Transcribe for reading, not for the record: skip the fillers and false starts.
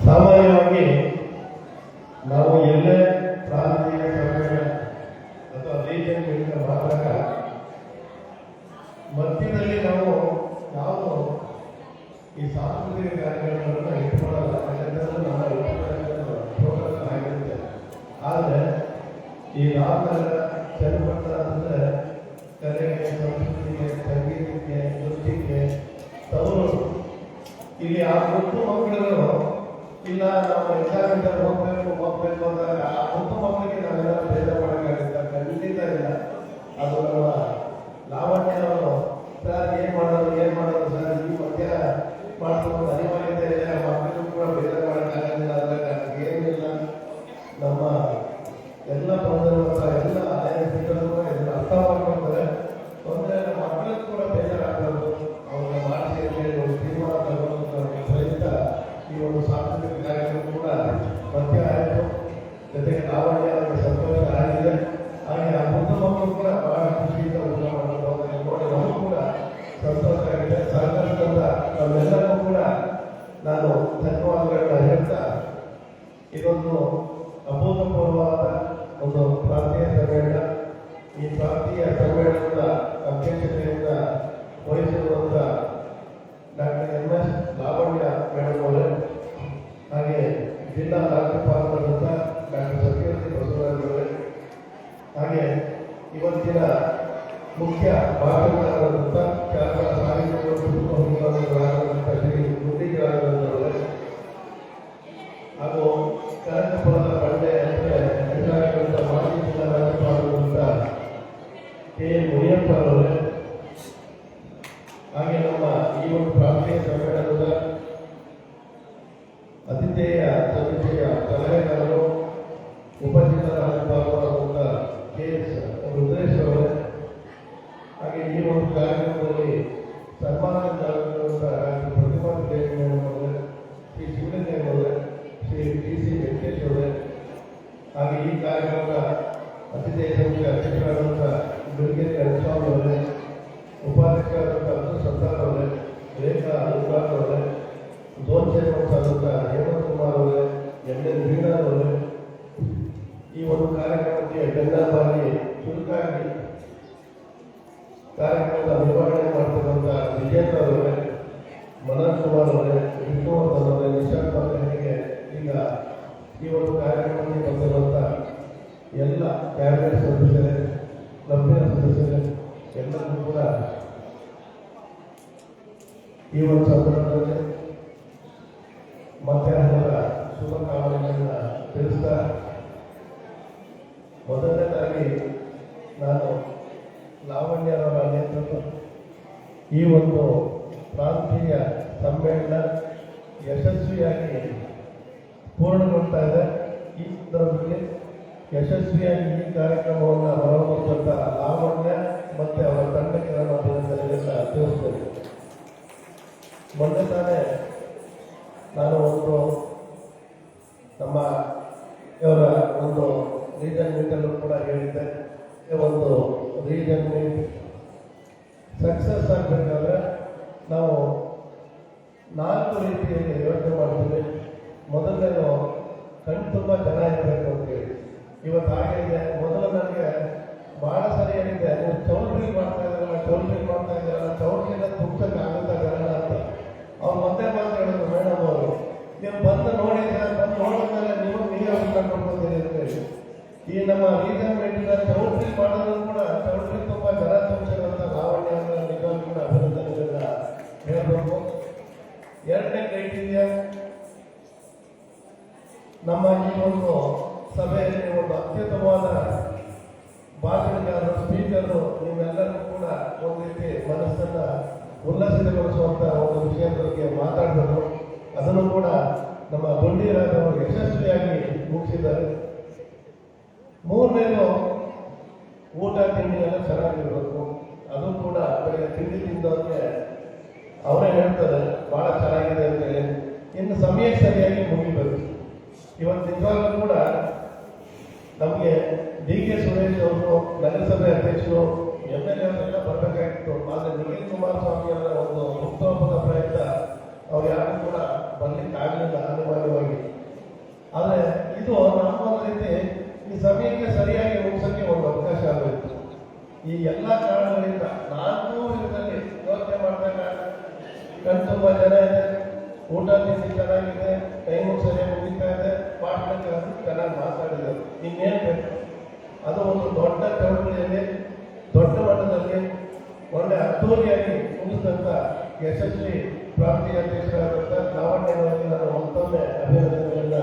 ಸಾಮಾನ್ಯವಾಗಿ ನಾವು ಎಲ್ಲೇ ಪ್ರಾಂತೀಯ ಸಮ್ಮೇಳನ ಅಥವಾ ರೀಜನ್ ಮಾಡಿದಾಗ ಮಧ್ಯದಲ್ಲಿ ನಾವು ಯಾವ ಈ ಸಾಂಸ್ಕೃತಿಕ ಕಾರ್ಯಕ್ರಮಗಳನ್ನು ಇಟ್ಕೊಳ್ಳಲ್ಲ. ಯಾಕಂದ್ರೆ ನಮ್ಮ ಪ್ರೋಗ್ರಾಮ್ ಆಗಿರುತ್ತೆ. ಆದರೆ ಈ ರಾಮನಗರ ಚನ್ನಪಟ್ಟ ಅಂದರೆ ಕಲೆಗೆ, ಸಂಸ್ಕೃತಿಗೆ, ಸಂಗೀತಕ್ಕೆ, ನೃತ್ಯಕ್ಕೆ ತವರು ಇಲ್ಲಿ ಆ ಮುದ್ದು ಮಕ್ಕಳುಗಳು ಇಲ್ಲ ನಾವು ಎಕ್ಸಾಮಿಂದ ಹೋಗ್ಬೇಕು ಅಂದಾಗ ಆ ಮುದ್ದು ಮಕ್ಕಳಿಗೆ ನಾವೆಲ್ಲ ಭೇದ ಮಾಡೋಕ್ಕಾಗುತ್ತೆ? ಖಂಡಿತ ಇಲ್ಲ. ಅದು ನಮ್ಮ ಲಾವಣ್ಯವರು ಸರ್ ಏನ್ ಮಾಡೋದು ಸರ್ ಈ ಮಧ್ಯ ಮಾಡ್ಕೊಂಡು ಅನಿವಾರ್ಯತೆ ಇದೆ, ಮಕ್ಕಳು ಕೂಡ ಭೇದ ಮಾಡೋಕ್ಕಾಗಲಿಲ್ಲ ಅಂದ್ರೆ ಏನಿಲ್ಲ. ನಮ್ಮ ಎಲ್ಲ ಬಂದಿರುವಂಥ ಎಲ್ಲ ಆಯಸ್ಸಿಗಳು ಇದನ್ನು ಅರ್ಥ ಮಾಡ್ಕೊಳ್ತಾರೆ. ತೊಂದರೆ ನಮ್ಮ ಮಕ್ಕಳಿಗೆ ಕೂಡ ಬೇಜಾರಾಗಬಾರ್ದು. ಅವ್ರನ್ನ ಮಾಡಿಸಿ ಅಂತೇಳಿ ಒಂದು ತೀರ್ಮಾನ ತಗೊಳ್ಳೋದು ಸಹಿತ ಈ ಒಂದು ಸಾಂಸ್ಕೃತಿಕ ಕಾರ್ಯಕ್ರಮ ಕೂಡ ಮಧ್ಯ ಆಯಿತು. ಜೊತೆಗೆ ಲಾವಣ್ಯ ಅವರಿಗೆ ಸಂತೋಷ ಆಗಿದೆ. ಹಾಗೆ ಆ ಮುದ್ದು ಮಕ್ಕಳು ಕೂಡ ಬಹಳ ಖುಷಿಯಿಂದ ಊಟ ಮಾಡೋದು ನೋಡಿ ನಮಗೂ ಕೂಡ ಸಂತೋಷ ಆಗಿದೆ. ಸಹಕರಿಸಿದ ನಮ್ಮೆಲ್ಲರಿಗೂ ಕೂಡ ನಾನು ಧನ್ಯವಾದಗಳನ್ನ ಹೇಳ್ತಾ, ಇದೊಂದು ಅಭೂತಪೂರ್ವವಾದ ಒಂದು ಪ್ರಾಂತೀಯ ಸಮ್ಮೇಳನ. ಈ ಪ್ರಾಂತೀಯ ಸಮ್ಮೇಳನದ ಅಧ್ಯಕ್ಷತೆಯಿಂದ ವಹಿಸಿರುವಂಥ ಡಾಕ್ಟರ್ MS ಲಾವಣ್ಯ ಮೇಡಮ್ ಅವರೇ, ಹಾಗೆ ಜಿಲ್ಲಾ ರಾಜ್ಯಪಾಲರಾದಂಥ ಡಾಕ್ಟರ್ ಸತ್ಯವತಿ ಬಸವರಾಜ್ ಅವರೇ, ಹಾಗೆ ಇವತ್ತಿನ ಮುಖ್ಯ ಭಾಗವತರಾದಂಥ ಖ್ಯಾತ ಸಾಹಿತ್ಯ ಶ್ರೀ ಗುಂಡಿಗರಾಜರವರೇ, ಹಾಗೂ ಕನಕಪುರದ ಬಂಡೆ ಅಂದರೆ ಮಾಜಿ ಜಿಲ್ಲಾ ರಾಜ್ಯಪಾಲರಾದಂಥ ಕೆ ಮುನಿಯಪ್ಪ ಅವರೇ, ಹಾಗೆ ನಮ್ಮ ಈ ಒಂದು ಪ್ರಾಂತೀಯ ಸಮ್ಮೇಳನದ ಅತಿಥೇಯ ಸಮಿತಿಯ ಸಲಹೆಗಾರರು ಉಪಜಿಲ್ಲಾ ರಾಜ್ಯಪಾಲರಾದಂಥ KS ರುದ್ರೇಶ್ ಅವರೇ, ಹಾಗೆ ಈ ಒಂದು ಕಾರ್ಯಕ್ರಮದಲ್ಲಿ ಸನ್ಮಾನಿತರಾಗಿರುವಂಥ ಡಾಕ್ಟರ್ ಪ್ರತಿಭಾ ದೇವಿ ಅವರೇ, ಶ್ರೀ ಶಿವಲಿಂಗಯ್ಯ ಅವರೇ, ಶ್ರೀ TC ವೆಂಕಟೇಶ್ ಅವರೇ, ಹಾಗೆ ಈ ಕಾರ್ಯಕ್ರಮದ ಅತಿಥೇಯ ಸಮಿತಿಯ ಅಧ್ಯಕ್ಷರಾದಂಥ ದುರ್ಗೇಶ್ ಅರಸ್ವಾಮಿ ಅವರೇ, ಉಪಾಧ್ಯಕ್ಷರಾದಂಥ ಅಬ್ದುಲ್ ಸತ್ತಾರ್ ಅವರೇ, ರೇಖಾ ಅನುರಾಗ್ ಅವರೇ, ಝೋನ್ ಚೇರ್ಮನ್ ಆದಂಥ ಹೇಮಂತ್ ಕುಮಾರ್ ಅವರೇ, MN ವೀಣಾ ಅವರೇ, ಈ ಒಂದು ಕಾರ್ಯಕ್ರಮಕ್ಕೆ ಬೆನ್ನವಾಗಿ ಚುರುಕಾಗಿ ಕಾರ್ಯಕ್ರಮದ ನಿರ್ವಹಣೆ ಮಾಡ್ತಿರುವಂಥ ವಿಜೇಂದ್ರ ಅವರೇ, ಮನೋಜ್ ಕುಮಾರ್ ಅವರೇ, ವಿಷ್ಣುವರ್ಧನ್ ಅವರೇ, ನಿಶಾಂತ್ ಅವರಿಗೆ, ಈಗ ಈ ಒಂದು ಕಾರ್ಯಕ್ರಮಕ್ಕೆ ಬಂದಿರುವಂಥ ಎಲ್ಲ ಕ್ಯಾಬಿನೆಟ್ ಸದಸ್ಯರೇ, ಲಭ್ಯ ಸದಸ್ಯರೇ, ಎಲ್ಲರಿಗೂ ಕೂಡ ಈ ಒಂದು ಸಂದರ್ಭದಲ್ಲಿ ಮಧ್ಯಾಹ್ನದ ಶುಭಕಾಮನೆಗಳನ್ನು ತಿಳಿಸ್ತಾ, ಮೊದಲನೇದಾಗಿ ನಾನು ಲಾವಣ್ಯರವರ ನೇತೃತ್ವ ಈ ಒಂದು ಪ್ರಾಂತೀಯ ಸಮ್ಮೇಳನ ಯಶಸ್ವಿಯಾಗಿ ಪೂರ್ಣಗೊಳ್ತಾ ಇದೆ. ಈ ಸಂದರ್ಭದಲ್ಲಿ ಯಶಸ್ವಿಯಾಗಿ ಈ ಕಾರ್ಯಕ್ರಮವನ್ನು ಹೊರಬರುವಂಥ ಲಾವಣ್ಯ ಮತ್ತು ಅವರ ತಂಡಕ್ಕೆ ನಾನು ಅಭಿನಂದನೆಗಳನ್ನು ತಿಳಿಸ್ತೇನೆ. ಮೊನ್ನೆ ತಾನೇ ನಾನು ಒಂದು ನಮ್ಮ ಇವರ ಒಂದು ರೀಜನ್ ಮೀಟಲ್ಲೂ ಕೂಡ ಹೇಳಿದ್ದೆ, ಒಂದು ರೀಜನ್ ಮೀಟ್ ಸಕ್ಸಸ್ ಆಗಬೇಕಾದ್ರೆ ನಾವು 4 ರೀತಿಯಲ್ಲಿ ಯೋಚನೆ ಮಾಡ್ತೀವಿ. ಮೊದಲನೇದು ಕಣ್ಣು ತುಂಬ ಜನ ಇರಬೇಕು ಅಂತೇಳಿ. ಇವತ್ತು ಹಾಗೆ ಇದೆ. ಮೊದಲು ನನಗೆ ಭಾಳ ಸರಿ ಹೇಳಿದ್ದೆ, ನೀವು ಚೌಲ್ಟ್ರಿ ಮಾಡ್ತಾ ಇದ್ದಾರಲ್ಲ, ಚೌಲ್ಟ್ರಿನ ತುಂಬಕ್ಕಾಗುತ್ತಾ ಜನ ಅಂತ. ಅವ್ರು ಮತ್ತೆ ಹೇಳಿದ್ರು ಮೇಡಮ್ ಅವರು, ನೀವು ಬಂದು ನೋಡಿದ್ರೆ ನೋಡಿದ್ಮೇಲೆ ನೀವೇ ಅಭಿಪ್ರಾಯ ಕೊಡ್ಕೊತೀರಿ ಅಂತೇಳಿ. ಈ ನಮ್ಮ ರೀಜನ್ ಮೀಟಿನ ಚೌಲ್ಟ್ರಿ ಮಾಡೋದು ಕೂಡ ಚೌಲ್ಟ್ರಿ ತುಂಬ ಜನ ತುಂಬಿಸಿರುವಂಥ ಲಾವಣ್ಯ ನಿಜವಾಗ್ಲೂ ಕೂಡ ಅಭಿನಂದನೆಗಳನ್ನ ಹೇಳಬೇಕು. ಎರಡನೇ ಕ್ರೈಟೀರಿಯಾ, ನಮ್ಮ ಈ ಒಂದು ಸಭೆಯಲ್ಲಿ ಒಂದು ಅತ್ಯುತ್ತಮವಾದ ಭಾಷಣಗಾರರು, ಸ್ಪೀಕರು, ನೀವೆಲ್ಲರಿಗೂ ಕೂಡ ಒಂದು ರೀತಿ ಮನಸ್ಸನ್ನು ಉಲ್ಲಸಿತಗೊಳಿಸುವಂಥ ಒಂದು ವಿಷಯದ ಬಗ್ಗೆ ಮಾತಾಡಬೇಕು. ಅದನ್ನು ಕೂಡ ನಮ್ಮ ಗುಂಡಿರಾಜ್ ಅವರು ಯಶಸ್ವಿಯಾಗಿ ಮುಗಿಸಿದ್ದಾರೆ. ಮೂರನೇದು, ಊಟ ತಿಂಡಿ ಎಲ್ಲ ಚೆನ್ನಾಗಿರಬೇಕು. ಅದು ಕೂಡ ಬೆಳಗ್ಗೆ ತಿಂಡಿ ತಿಂದವ್ರಿಗೆ ಅವರೇ ಹೇಳ್ತಾರೆ ಭಾಳ ಚೆನ್ನಾಗಿದೆ ಅಂತೇಳಿ. ಇನ್ನು ಸಮಯಕ್ಕೆ ಸರಿಯಾಗಿ ಮುಗಿಬೇಕು. ಇವತ್ತು ನಿಜವಾಗ್ಲೂ ಕೂಡ ನಮಗೆ DK ಸುರೇಶ್ ಅವರು, ನಗರಸಭೆ ಅಧ್ಯಕ್ಷರು, MLA ಅವರೆಲ್ಲ ಬರಬೇಕಾಗಿತ್ತು. ಆದರೆ ನಿಖಿಲ್ ಕುಮಾರಸ್ವಾಮಿ ಅವರ ಒಂದು ಹುಟ್ಟುಹಬ್ಬದ ಪ್ರಯತ್ನ ಅವ್ರು ಯಾರು ಕೂಡ ಬರ್ಲಿಕ್ಕೆ ಆಗಲಿಲ್ಲ ಅನಿವಾರ್ಯವಾಗಿ. ಆದರೆ ಇದು ನಮ್ಮೊಂದು ರೀತಿ ಈ ಸಮಯಕ್ಕೆ ಸರಿಯಾಗಿ ಮುಗಿಸೋಕ್ಕೆ ಒಂದು ಅವಕಾಶ ಆಗೋಯ್ತು. ಈ ಎಲ್ಲ ಕಾರಣಗಳಿಂದ ನಾಲ್ಕು ವಿಧದಲ್ಲಿ ಯೋಚನೆ ಮಾಡಿದಾಗ ಕಣ್ ತುಂಬ ಜನ ಇದೆ, ಊಟ ತಿಂಡಿ ಚೆನ್ನಾಗಿದೆ, ಟೈಮು ಸರಿಯಾಗಿ ಮುಗಿತಾ ಇದೆ, ಪಾಠಕ್ಕೆ ಚೆನ್ನಾಗಿ ಮಾತಾಡಿದ್ದಾರೆ. ಇನ್ನೇನು ಬೇಕು? ಅದು ಒಂದು ದೊಡ್ಡ ಚಳವಳಿಯಲ್ಲಿ ದೊಡ್ಡ ಮಟ್ಟದಲ್ಲಿ ಒಳ್ಳೆ ಅದ್ದೂರಿಯಾಗಿ ಮುಗಿದಂಥ ಯಶಸ್ವಿ ಪ್ರಾಂತೀಯ ಅಧ್ಯಕ್ಷರಾದಂಥ ಲಾವಣ್ಯವಾಗಿ ನಾನು ಮತ್ತೊಮ್ಮೆ ಅಭಿನಂದನೆಗಳನ್ನ